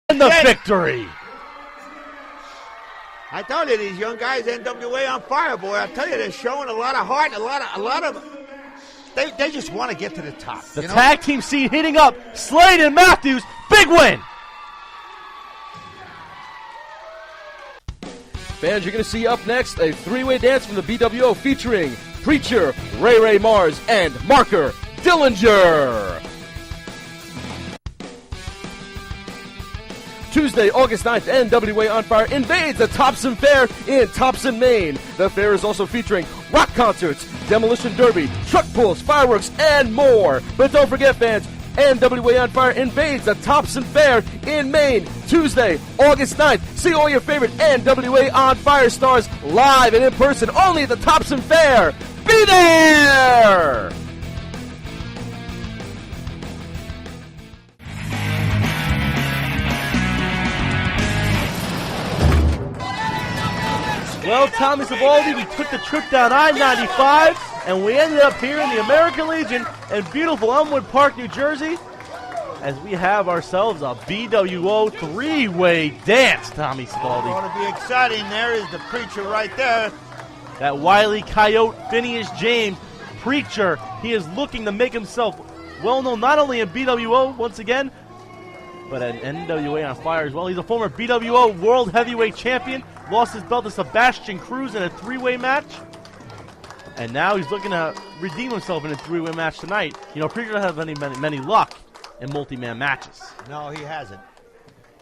And the victory. I told you, these young guys, NWA on fire, boy. I tell you, they're showing a lot of heart, a lot of. They just want to get to the top. The tag team scene heating up. Slade and Matthews, big win. Fans, you're going to see up next a three-way dance from the BWO featuring Preacher, Ray Mars, and Marker Dillinger. Tuesday, August 9th, NWA On Fire invades the Thompson Fair in Thompson, Maine. The fair is also featuring rock concerts, demolition derby, truck pulls, fireworks, and more. But don't forget, fans, NWA On Fire invades the Thompson Fair in Maine. Tuesday, August 9th. See all your favorite NWA On Fire stars live and in person only at the Thompson Fair. Be there! Well, Tommy Savoldi, we took the trip down I-95, and we ended up here in the American Legion in beautiful Elmwood Park, New Jersey, as we have ourselves a BWO three-way dance, Tommy Savoldi. Going to be exciting. There is the Preacher right there. That wily coyote, Phineas James, Preacher, he is looking to make himself well-known not only in BWO, once again, but at NWA On Fire as well. He's a former BWO World Heavyweight Champion. Lost his belt to Sebastian Cruz in a three-way match. And now he's looking to redeem himself in a three-way match tonight. You know, Preacher doesn't have many luck in multi-man matches. No, he hasn't.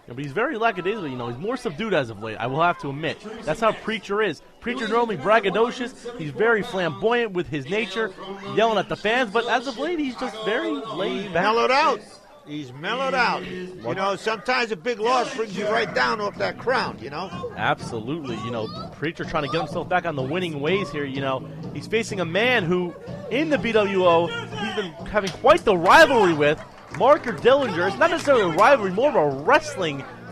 But he's very lackadaisical. You know, he's more subdued as of late, I will have to admit. That's how Preacher is. Preacher normally braggadocious. He's very flamboyant with his nature, yelling at the fans. But as of late, he's just very laid back. Mellowed out. He's mellowed out. You know, sometimes a big loss brings you right down off that crown, you know? Absolutely. You know, Preacher trying to get himself back on the winning ways here. You know, he's facing a man who, in the BWO, he's been having quite the rivalry with, Marker Dillinger. It's not necessarily a rivalry, more of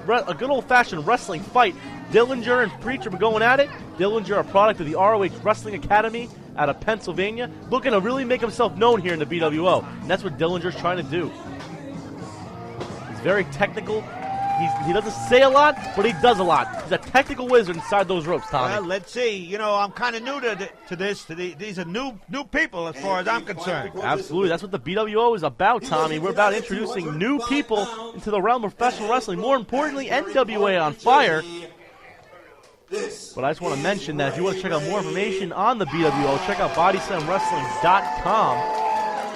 a good old-fashioned wrestling fight. Dillinger and Preacher were going at it. Dillinger, a product of the ROH Wrestling Academy out of Pennsylvania, looking to really make himself known here in the BWO. And that's what Dillinger's trying to do. Very technical. He doesn't say a lot, but he does a lot. He's a technical wizard inside those ropes, Tommy. Well, let's see. You know, I'm kind of new to this. These are new people as far as I'm concerned. Absolutely. That's what the BWO is about, Tommy. We're about introducing new people into the realm of professional wrestling. More importantly, NWA On Fire. But I just want to mention that if you want to check out more information on the BWO, check out BodySlamWrestling.com.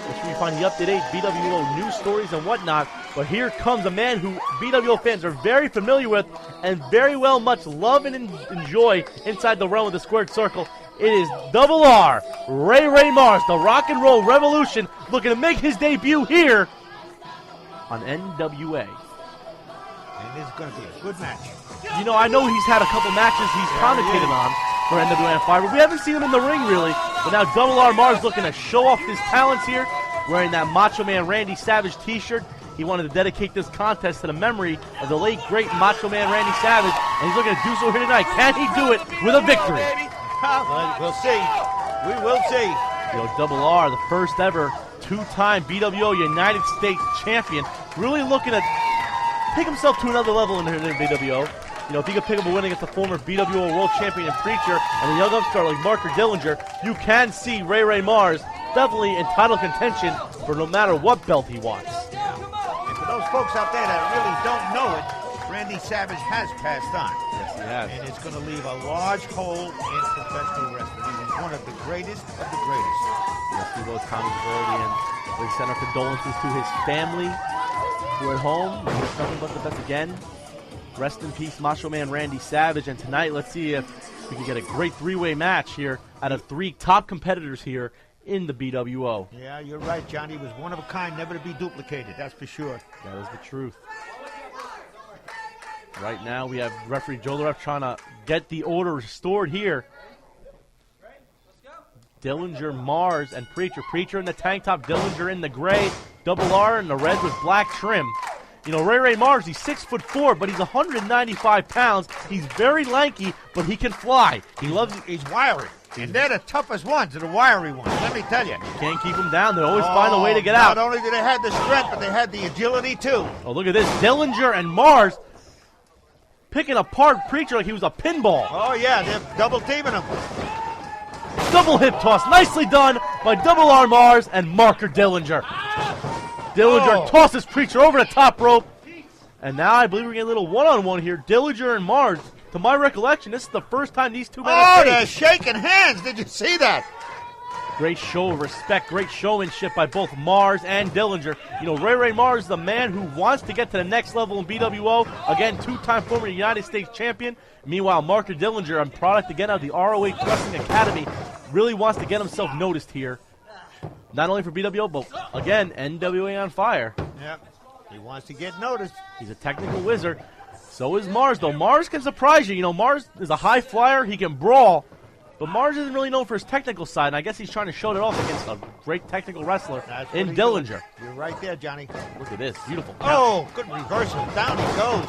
That's where you find the up-to-date BWO news stories and whatnot. But here comes a man who BWO fans are very familiar with and very well much love and enjoy inside the realm of the squared circle. It is Double R, Ray Mars, the Rock and Roll Revolution, looking to make his debut here on NWA. And this is going to be a good match. You know, I know he's had a couple matches he's commentated on for NWA On Fire, but we haven't seen him in the ring really. But now Double R Mars looking to show off his talents here, wearing that Macho Man Randy Savage t-shirt. He wanted to dedicate this contest to the memory of the late, great Macho Man Randy Savage, and he's looking to do so here tonight. Can he do it with a victory? We'll see. We will see. You know, Double R, the first ever two-time BWO United States champion, really looking to take himself to another level in the BWO. You know, if he could pick up a win against the former BWO World Champion and Preacher and the young upstart like Marker Dillinger, you can see Ray Mars definitely in title contention for no matter what belt he wants. And for those folks out there that really don't know it, Randy Savage has passed on. Yes, he has. And it's going to leave a large hole in professional wrestling. He was one of the greatest of the greatest. Yes, he was. Tommy Savoldi, and we send our condolences to his family who are at home. It's nothing but the best again. Rest in peace, Macho Man Randy Savage. And tonight, let's see if we can get a great three-way match here out of three top competitors here in the BWO. Yeah, you're right, Johnny. He was one of a kind, never to be duplicated, that's for sure. That is the truth. Right now, we have referee Joe Laref trying to get the order restored here. Dillinger, Mars, and Preacher. Preacher in the tank top, Dillinger in the gray, Double R in the red with black trim. You know, Ray Mars, he's 6'4", but he's 195 pounds. He's very lanky, but he can fly. He's wiry. And they're the toughest ones, the wiry ones, let me tell you. You can't keep them down. They always find a way to get out. Not only do they have the strength, but they had the agility, too. Oh, look at this. Dillinger and Mars picking apart Preacher like he was a pinball. Oh, yeah, they're double teaming him. Double hip toss. Nicely done by Double R Mars and Marker Dillinger. Dillinger tosses Preacher over the top rope. And now I believe we're getting a little one-on-one here. Dillinger and Mars. To my recollection, this is the first time these two men have they're faced. shaking hands. Did you see that? Great show of respect, great showmanship by both Mars and Dillinger. You know, Ray Mars is the man who wants to get to the next level in BWO. Again, two-time former United States champion. Meanwhile, Marker Dillinger, a product again of the ROH Wrestling Academy, really wants to get himself noticed here. Not only for BWO, but again, NWA on fire. Yep. He wants to get noticed. He's a technical wizard. So is Mars, though. Mars can surprise you. You know, Mars is a high flyer. He can brawl. But Mars isn't really known for his technical side, and I guess he's trying to show it off against a great technical wrestler in Dillinger. You're right there, Johnny. Look at this. Beautiful. Oh, good reversal. Down he goes.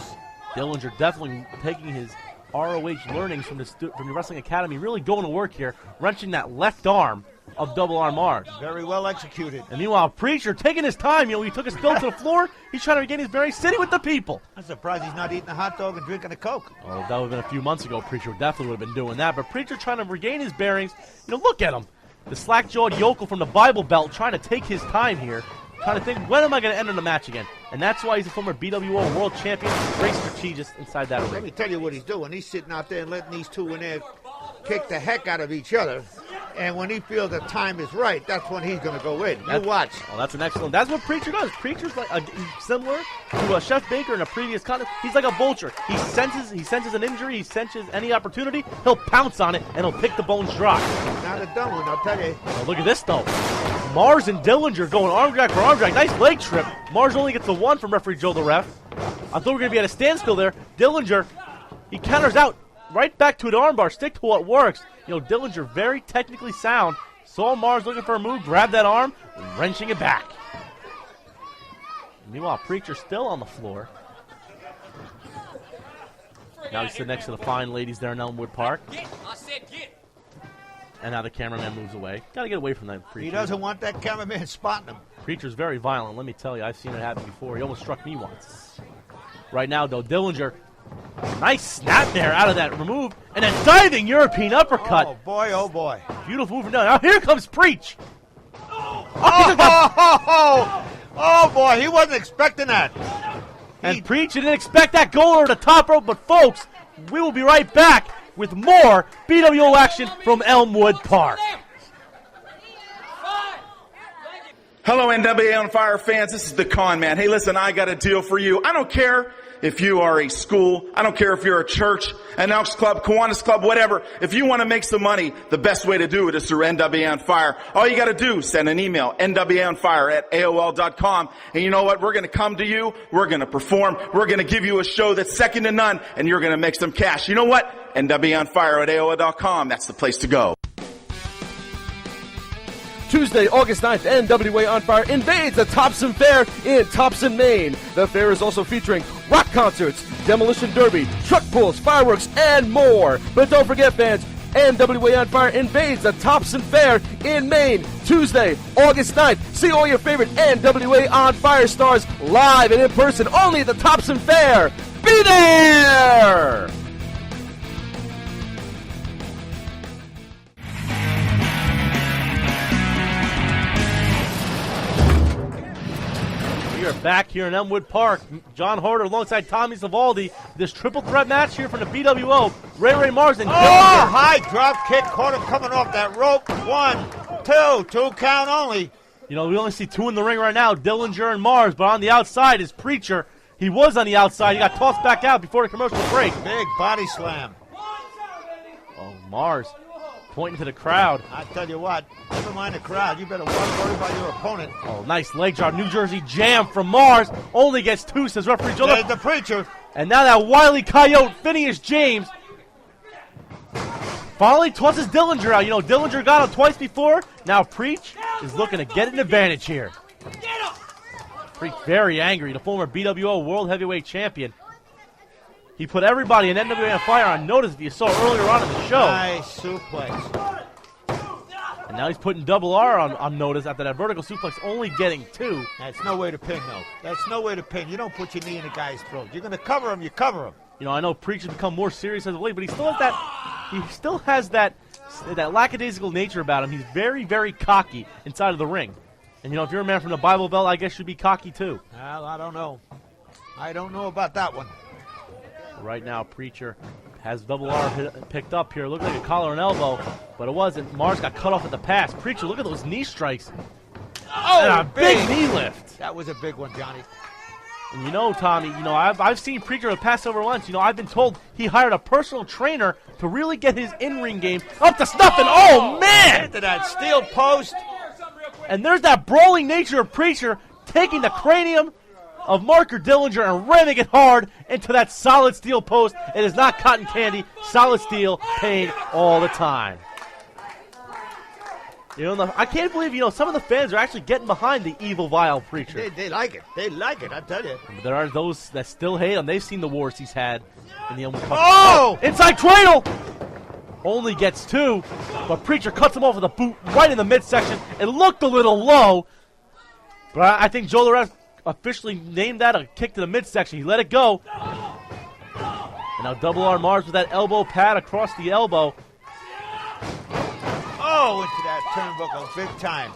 Dillinger definitely taking his ROH learnings from the Wrestling Academy, really going to work here, wrenching that left arm of Double R Mars. Very well executed. And meanwhile, Preacher taking his time. You know, he took his bill to the floor. He's trying to regain his bearings, sitting with the people. I'm surprised he's not eating a hot dog and drinking a Coke. Oh, that would have been a few months ago. Preacher definitely would have been doing that. But Preacher trying to regain his bearings. You know, look at him. The slack-jawed yokel from the Bible Belt trying to take his time here. Trying to think, when am I going to enter the match again? And that's why he's a former BWO world champion. Great strategist inside that Let ring. me tell you what he's doing. He's sitting out there and letting these two in there kick the heck out of each other. And when he feels the time is right, that's when he's going to go in. You watch. Well, that's an excellent. That's what Preacher does. Preacher's like similar to Chef Baker in a previous contest. He's like a vulture. He senses an injury. He senses any opportunity. He'll pounce on it and he'll pick the bones dry. Not a dumb one, I'll tell you. Oh, look at this though. Mars and Dillinger going arm drag for arm drag. Nice leg trip. Mars only gets the one from referee Joe the ref. I thought we were going to be at a standstill there. Dillinger, he counters out right back to an armbar. Stick to what works. You know, Dillinger very technically sound. Saw Mars looking for a move, grabbed that arm, wrenching it back. Meanwhile, Preacher still on the floor. Now he's sitting next to the fine ladies there in Elmwood Park. I said get. And now the cameraman moves away. Got to get away from that Preacher. He doesn't want that cameraman spotting him. Preacher's very violent, let me tell you. I've seen it happen before. He almost struck me once. Right now, though, Dillinger, nice snap there out of that remove, and a diving European uppercut. Oh, boy, oh, boy. Beautiful move from Dillinger. Now here comes Preach. Oh, boy, he wasn't expecting that. And Preach didn't expect that going over the top rope, but folks, we will be right back with more BWO action from Elmwood Park. Hello, NWA on Fire fans. This is the Con Man. Hey, listen, I got a deal for you. I don't care if you are a school. I don't care if you're a church, an Elks Club, Kiwanis Club, whatever. If you want to make some money, the best way to do it is through NWA on Fire. All you got to do is send an email, nwaonfire@aol.com. And you know what? We're going to come to you. We're going to perform. We're going to give you a show that's second to none, and you're going to make some cash. You know what? nwaonfire@aol.com. That's the place to go. Tuesday, August 9th, NWA On Fire invades the Thompson Fair in Thompson, Maine. The fair is also featuring rock concerts, demolition derby, truck pulls, fireworks, and more. But don't forget, fans, NWA On Fire invades the Thompson Fair in Maine. Tuesday, August 9th. See all your favorite NWA On Fire stars live and in person only at the Thompson Fair. Be there! We are back here in Elmwood Park. John Harder alongside Tommy Zavaldi. This triple threat match here from the BWO. Ray Mars and Dillinger. High drop kick. Caught him coming off that rope. 1, 2 count only. You know, we only see two in the ring right now, Dillinger and Mars, but on the outside is Preacher. He was on the outside. He got tossed back out before the commercial break. Big body slam. Oh, Mars pointing to the crowd. I tell you what, never mind the crowd. You better worry about your opponent. Oh, nice leg drop. New Jersey jam from Mars. Only gets two, says referee Joe. There's the Preacher. And now that wily coyote, Phineas James, finally tosses Dillinger out. You know, Dillinger got him twice before. Now Preach is looking to get an advantage here. Preach very angry, the former BWO World Heavyweight Champion. He put everybody in NWA on Fire on notice if you saw earlier on in the show. Nice suplex. And now he's putting Double R on notice after that vertical suplex, only getting two. That's no way to pin, though. That's no way to pin. You don't put your knee in a guy's throat. You're going to cover him, you cover him. You know, I know Preacher's become more serious as of late, but he still has that lackadaisical nature about him. He's very, very cocky inside of the ring. And, you know, if you're a man from the Bible Belt, I guess you'd be cocky too. Well, I don't know. I don't know about that one. Right now, Preacher has Double R picked up here. Looked like a collar and elbow, but it wasn't. Mars got cut off at the pass. Preacher, look at those knee strikes. Oh, and a big knee lift. That was a big one, Johnny. And you know, Tommy, you know, I've seen Preacher pass over once. You know, I've been told he hired a personal trainer to really get his in-ring game up to snuff. And oh, man! Into that steel post. And there's that brawling nature of Preacher taking the cranium of Marker Dillinger and ramming it hard into that solid steel post. It is not cotton candy, solid steel, pain all the time. You know, I can't believe, you know, some of the fans are actually getting behind the evil, vile Preacher. They like it. They like it, I tell you. But there are those that still hate him. They've seen the wars he's had in the Oh! Inside cradle! Only gets two, but Preacher cuts him off with a boot right in the midsection. It looked a little low, but I think Joe Loret officially named that a kick to the midsection. He let it go. And now Double R Mars with that elbow pad across the elbow. Oh, into that turnbuckle big time.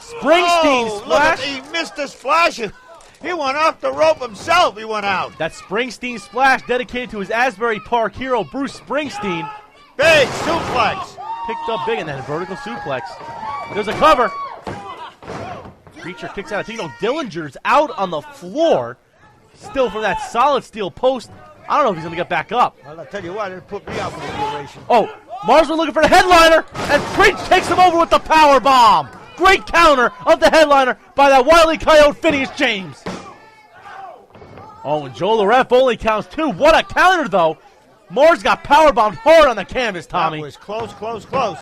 Springsteen splash. Look, he missed the splash. He went off the rope himself. He went out. That Springsteen splash dedicated to his Asbury Park hero, Bruce Springsteen. Big suplex. Picked up big and then vertical suplex. There's a cover. Preacher kicks out. I think, you know, Dillinger's out on the floor. Still from that solid steel post. I don't know if he's going to get back up. Well, I'll tell you what, it put me out for the duration. Oh, Mars was looking for the headliner, and Preach takes him over with the power bomb. Great counter of the headliner by that Wile E. Coyote Phineas James. Oh, and Joe Loret only counts two. What a counter, though. Mars got power bombed hard on the canvas, Tommy. That was close, close, close.